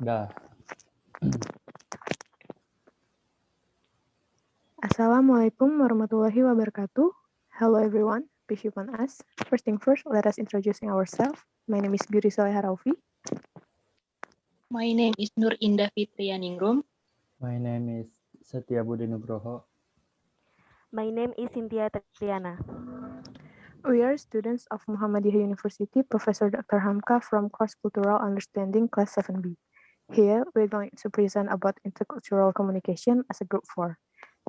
Dah. Assalamualaikum warahmatullahi wabarakatuh. Hello everyone, peace upon us. First thing first, let us introducing ourselves. My name is Guri Soleha Raufi. My name is Nur Indah Fitrianingrum. My name is Setia Budi Nugroho. My name is Cynthia Triana. We are students of Muhammadiyah University, Professor Dr. Hamka from Cross Cultural Understanding Class 7B. Here, we're going to present about intercultural communication as a group 4,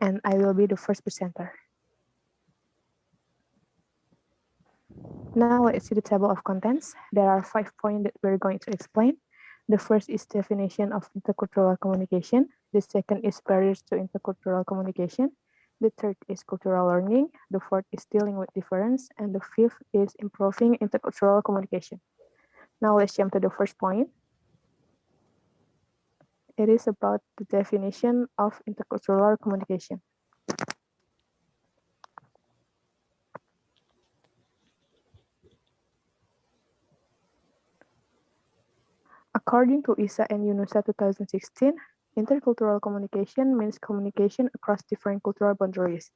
and I will be the first presenter. Now let's see the table of contents. There are 5 points that we're going to explain. The first is definition of intercultural communication. The second is barriers to intercultural communication. The third is cultural learning. The fourth is dealing with difference. And the fifth is improving intercultural communication. Now let's jump to the first point. It is about the definition of intercultural communication. According to ISA and UNUSA 2016, intercultural communication means communication across different cultural boundaries.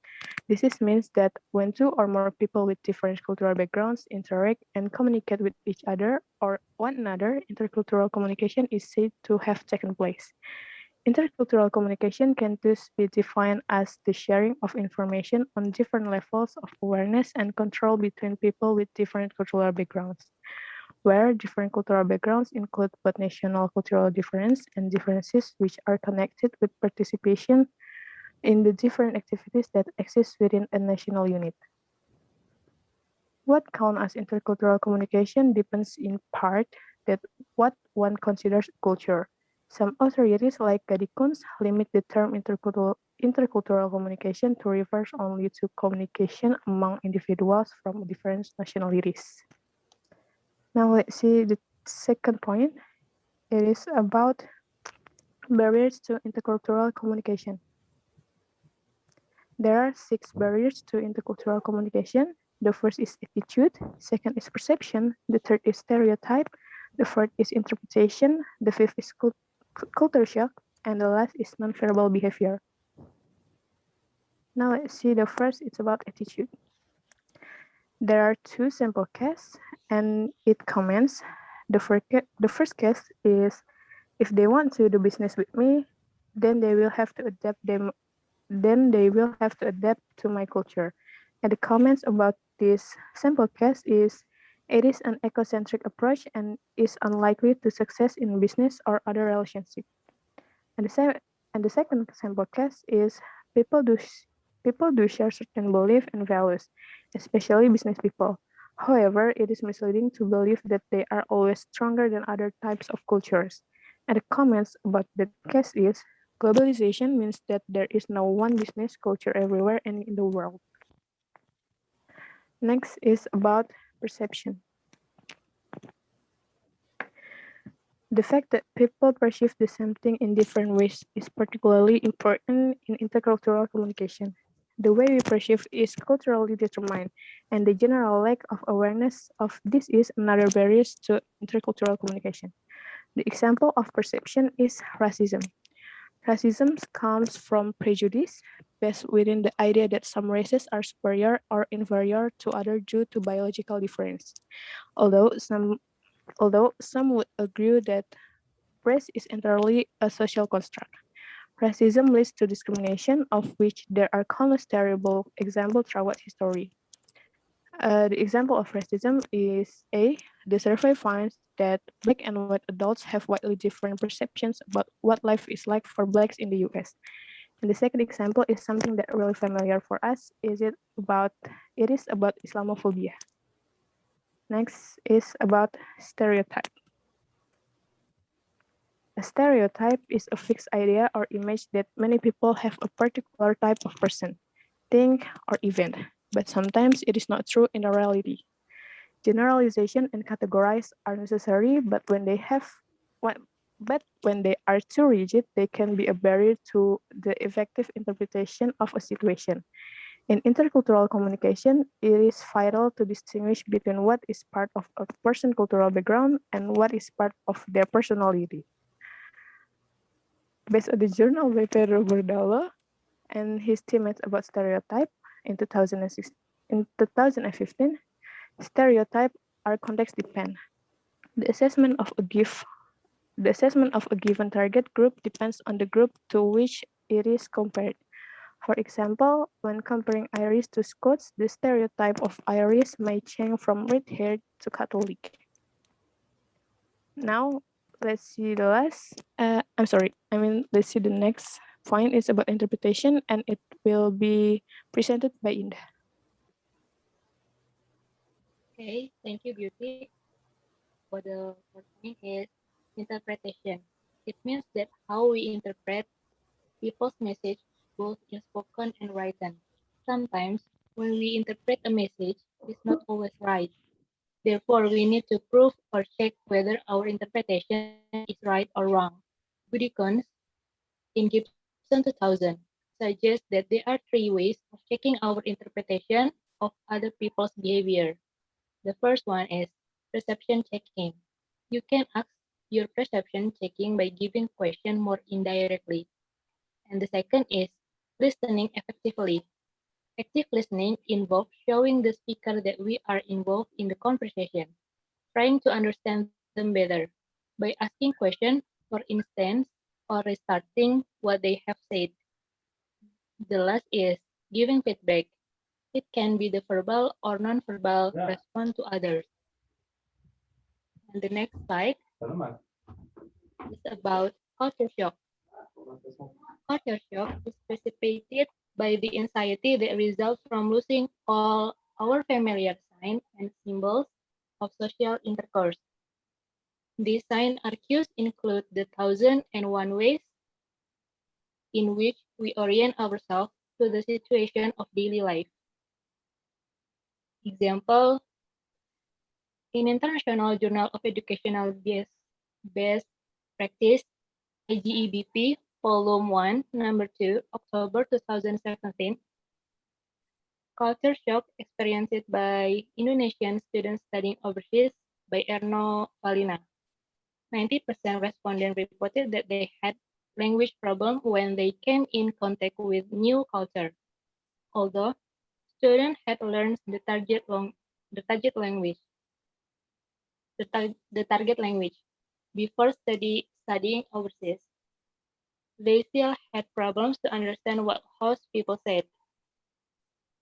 This means that when two or more people with different cultural backgrounds interact and communicate with each other or one another, intercultural communication is said to have taken place. Intercultural communication can thus be defined as the sharing of information on different levels of awareness and control between people with different cultural backgrounds, where different cultural backgrounds include both national cultural difference and differences which are connected with participation in the different activities that exist within a national unit. What counts as intercultural communication depends in part that what one considers culture. Some authorities, like Gadikuns, limit the term intercultural communication to refer only to communication among individuals from different nationalities. Now let's see the second point. It is about barriers to intercultural communication. There are 6 barriers to intercultural communication. The first is attitude, second is perception, the third is stereotype, the fourth is interpretation, the fifth is culture shock, and the last is nonverbal behavior. Now let's see the first, it's about attitude. There are 2 sample cases, and it comments. The first case is, if they want to do business with me, then they will have to adapt to my culture. And the comments about this sample case is, it is an ecocentric approach and is unlikely to success in business or other relationship. And the second sample case is, people do share certain beliefs and values, especially business people. However, it is misleading to believe that they are always stronger than other types of cultures. And the comments about the case is, globalization means that there is no one business culture everywhere and in the world. Next is about perception. The fact that people perceive the same thing in different ways is particularly important in intercultural communication. The way we perceive is culturally determined, and the general lack of awareness of this is another barrier to intercultural communication. The example of perception is racism. Racism comes from prejudice based within the idea that some races are superior or inferior to others due to biological difference. Although some would agree that race is entirely a social construct. Racism leads to discrimination, of which there are countless terrible examples throughout history. The example of racism is A. The survey finds that Black and white adults have widely different perceptions about what life is like for Blacks in the US. And the second example is something that really familiar for us. It is about Islamophobia. Next is about stereotype. A stereotype is a fixed idea or image that many people have a particular type of person, thing, or event, but sometimes it is not true in the reality. Generalization and categorize are necessary, but when they are too rigid, they can be a barrier to the effective interpretation of a situation. In intercultural communication, it is vital to distinguish between what is part of a person's cultural background and what is part of their personality. Based on the journal by Pedro Bordalo and his teammates about stereotype in 2006, in 2015, stereotypes are context dependent. The assessment of a given target group depends on the group to which it is compared. For example, when comparing Irish to Scots, the stereotype of Irish may change from red-haired to Catholic. Now, let's see the let's see the next point is about interpretation, and it will be presented by Indah. Okay, thank you, Beauty. For the first point is interpretation. It means that how we interpret people's message, both in spoken and written. Sometimes, when we interpret a message, it's not always right. Therefore, we need to prove or check whether our interpretation is right or wrong. Goodicons, in Gibson 2000, suggests that there are three ways of checking our interpretation of other people's behavior. The first one is perception checking. You can ask your perception checking by giving question more indirectly. And the second is listening effectively. Active listening involves showing the speaker that we are involved in the conversation, trying to understand them better by asking questions, for instance, or restarting what they have said. The last is giving feedback. It can be the verbal or non-verbal response to others. And the next slide is about culture shock. Culture shock is precipitated by the anxiety that results from losing all our familiar signs and symbols of social intercourse. These signs or cues include the 1001 ways in which we orient ourselves to the situation of daily life. Example, in International Journal of Educational Best Practice, IGEBP, Volume 1, Number 2, October 2017, Culture Shock Experienced by Indonesian Students Studying Overseas by Erno Valina. 90% respondents reported that they had language problem when they came in contact with new culture. Although students had learned the target language before studying overseas, they still had problems to understand what host people said.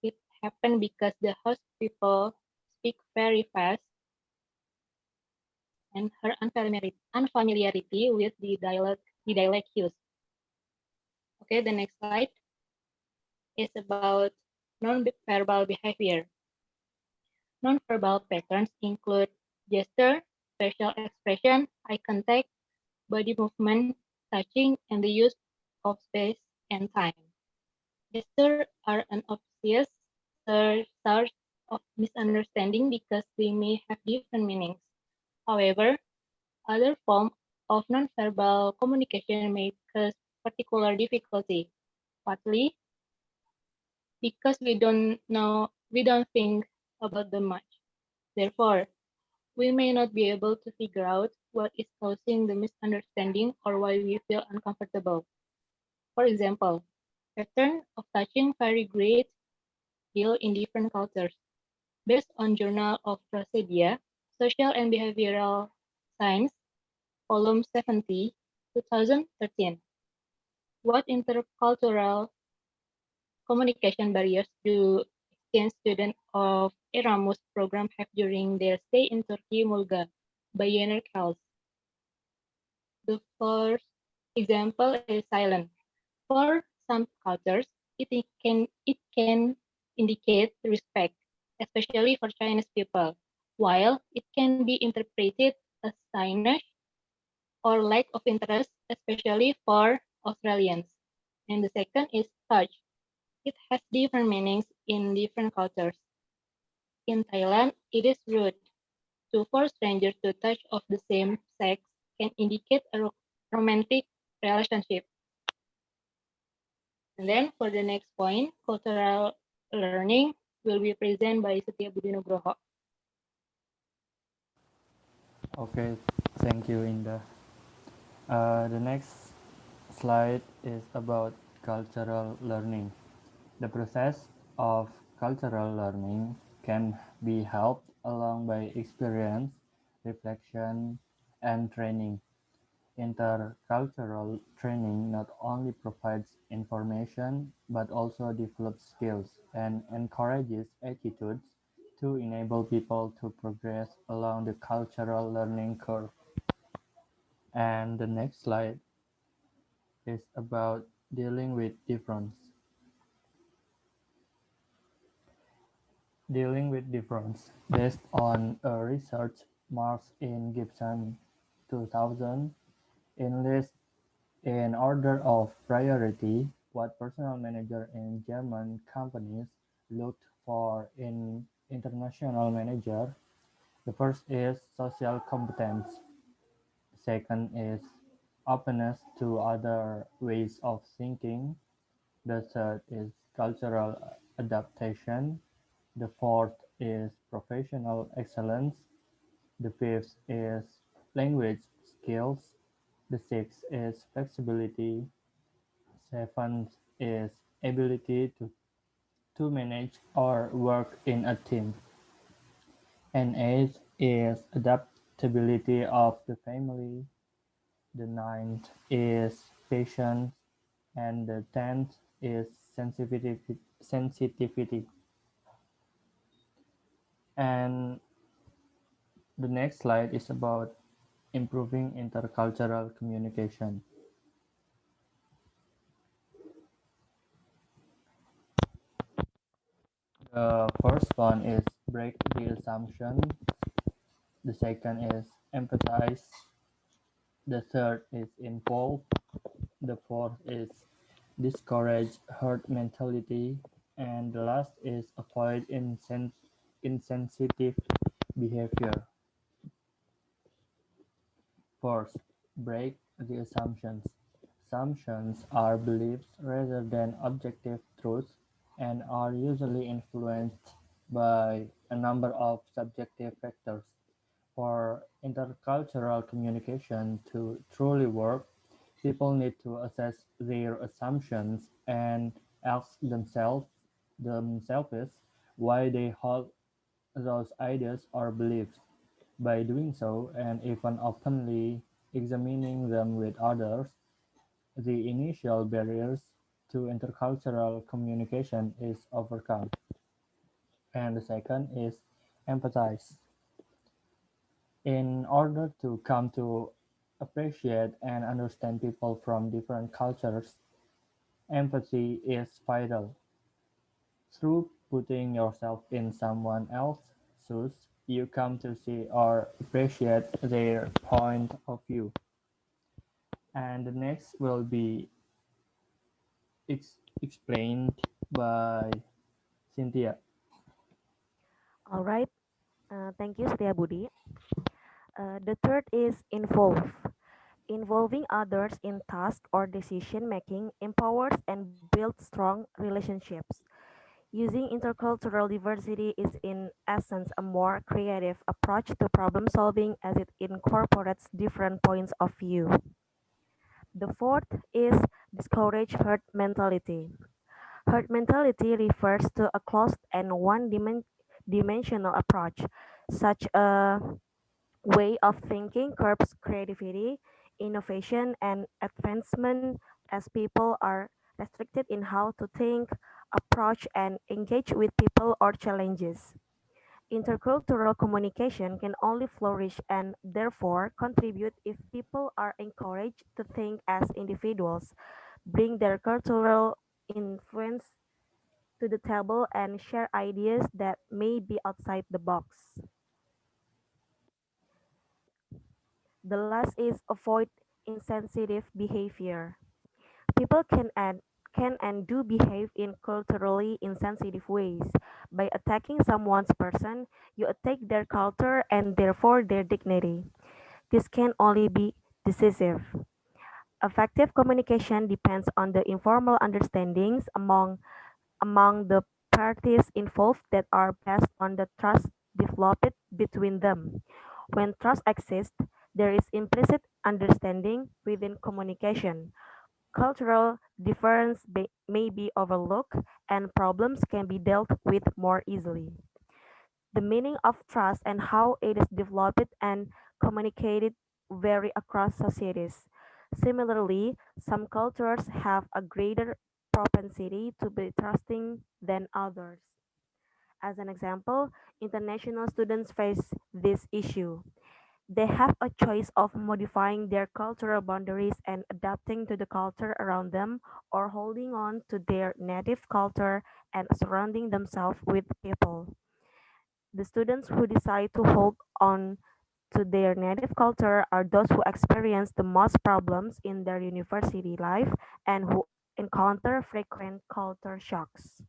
It happened because the host people speak very fast and her unfamiliarity with the dialect used. Okay, the next slide is about non-verbal behavior. Non-verbal patterns include gesture, facial expression, eye contact, body movement, touching, and the use of space and time. Gestures are an obvious source of misunderstanding because they may have different meanings. However, other forms of nonverbal communication may cause particular difficulty, partly because we don't think about them much. Therefore, we may not be able to figure out what is causing the misunderstanding or why we feel uncomfortable. For example, patterns of touching vary great deal in different cultures. Based on Journal of Procedia, Social and Behavioral Science, Volume 70, 2013. What intercultural communication barriers do exchange students of Erasmus program have during their stay in Turkey, Mulga, by Yener Kels? The first example is silence. For some cultures, it can indicate respect, especially for Chinese people, while it can be interpreted as shyness or lack of interest, especially for Australians. And the second is touch. It has different meanings in different cultures. In Thailand, it is rude. To force strangers to touch of the same sex can indicate a romantic relationship. And then for the next point, cultural learning will be presented by Setia Budi Nugroho. Okay, thank you, Indah. The next slide is about cultural learning. The process of cultural learning can be helped along by experience, reflection, and training. Intercultural training not only provides information but also develops skills and encourages attitudes to enable people to progress along the cultural learning curve. And the next slide is about dealing with difference. Dealing with difference based on a research Marx in Gibson 2000 enlists in order of priority what personal managers in German companies looked for in international manager. The first is social competence. The second is openness to other ways of thinking. The third is cultural adaptation. The fourth is professional excellence. The fifth is language skills. The sixth is flexibility. Seventh is ability to manage or work in a team. And eighth is adaptability of the family. The ninth is patience. And the tenth is sensitivity. And the next slide is about improving intercultural communication. The first one is break the assumption. The second is empathize. The third is involve. The fourth is discourage herd mentality. And the last is avoid insensitive behavior. First, break the assumptions. Assumptions are beliefs rather than objective truths and are usually influenced by a number of subjective factors. For intercultural communication to truly work, people need to assess their assumptions and ask themselves why they hold those ideas or beliefs. By doing so, and even openly examining them with others, the initial barriers to intercultural communication is overcome. And the second is empathize. In order to come to appreciate and understand people from different cultures, empathy is vital. Through putting yourself in someone else's shoes, you come to see or appreciate their point of view. And the next will be explained by Cynthia. All right. Thank you, Setia Budi. The third is involve. Involving others in task or decision making empowers and builds strong relationships. Using intercultural diversity is in essence a more creative approach to problem solving as it incorporates different points of view. The fourth is discourage herd mentality. Herd mentality refers to a closed and one-dimensional approach. Such a way of thinking curbs creativity, innovation, and advancement as people are restricted in how to think, approach, and engage with people or challenges. Intercultural communication can only flourish and therefore contribute if people are encouraged to think as individuals, bring their cultural influence to the table, and share ideas that may be outside the box. The last is avoid insensitive behavior. People can and do behave in culturally insensitive ways. By attacking someone's person, you attack their culture and therefore their dignity. This can only be decisive. Effective communication depends on the informal understandings among the parties involved that are based on the trust developed between them. When trust exists, there is implicit understanding within communication. cultural difference may be overlooked and problems can be dealt with more easily. The meaning of trust and how it is developed and communicated vary across societies. Similarly, some cultures have a greater propensity to be trusting than others. As an example, international students face this issue. They have a choice of modifying their cultural boundaries and adapting to the culture around them, or holding on to their native culture and surrounding themselves with people. The students who decide to hold on to their native culture are those who experience the most problems in their university life and who encounter frequent culture shocks.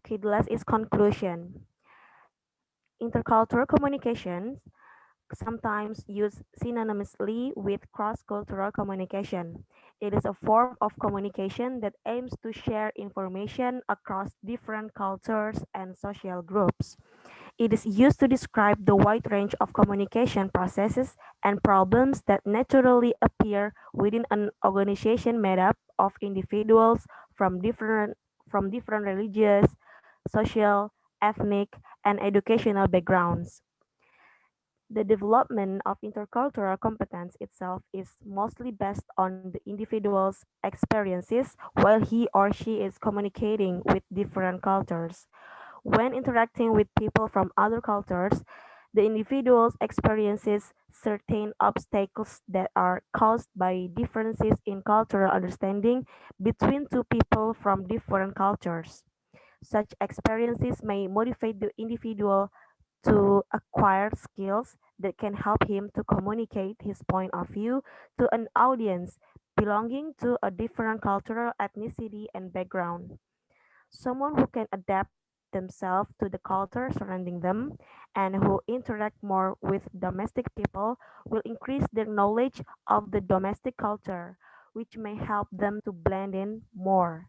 Okay, the last is conclusion. Intercultural communications sometimes used synonymously with cross-cultural communication. It is a form of communication that aims to share information across different cultures and social groups. It is used to describe the wide range of communication processes and problems that naturally appear within an organization made up of individuals from different religious, social, ethnic, and educational backgrounds. The development of intercultural competence itself is mostly based on the individual's experiences while he or she is communicating with different cultures. When interacting with people from other cultures, the individual experiences certain obstacles that are caused by differences in cultural understanding between two people from different cultures. Such experiences may motivate the individual to acquire skills that can help him to communicate his point of view to an audience belonging to a different cultural ethnicity and background. Someone who can adapt themselves to the culture surrounding them and who interact more with domestic people will increase their knowledge of the domestic culture, which may help them to blend in more.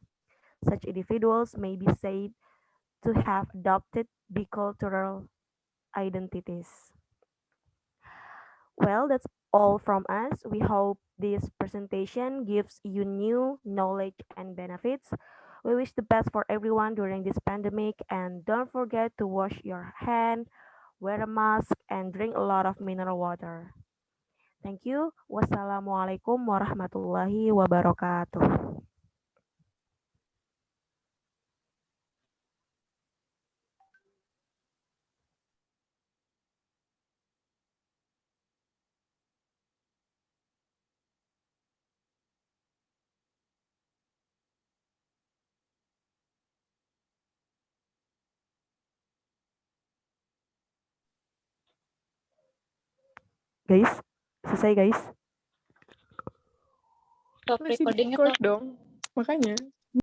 Such individuals may be said to have adopted bicultural identities. Well, that's all from us. We hope this presentation gives you new knowledge and benefits. We wish the best for everyone during this pandemic and don't forget to wash your hand, wear a mask, and drink a lot of mineral water. Thank you. Wassalamualaikum warahmatullahi wabarakatuh. Guys, selesai guys. Stop Masih recordingnya record dong. dong. Makanya.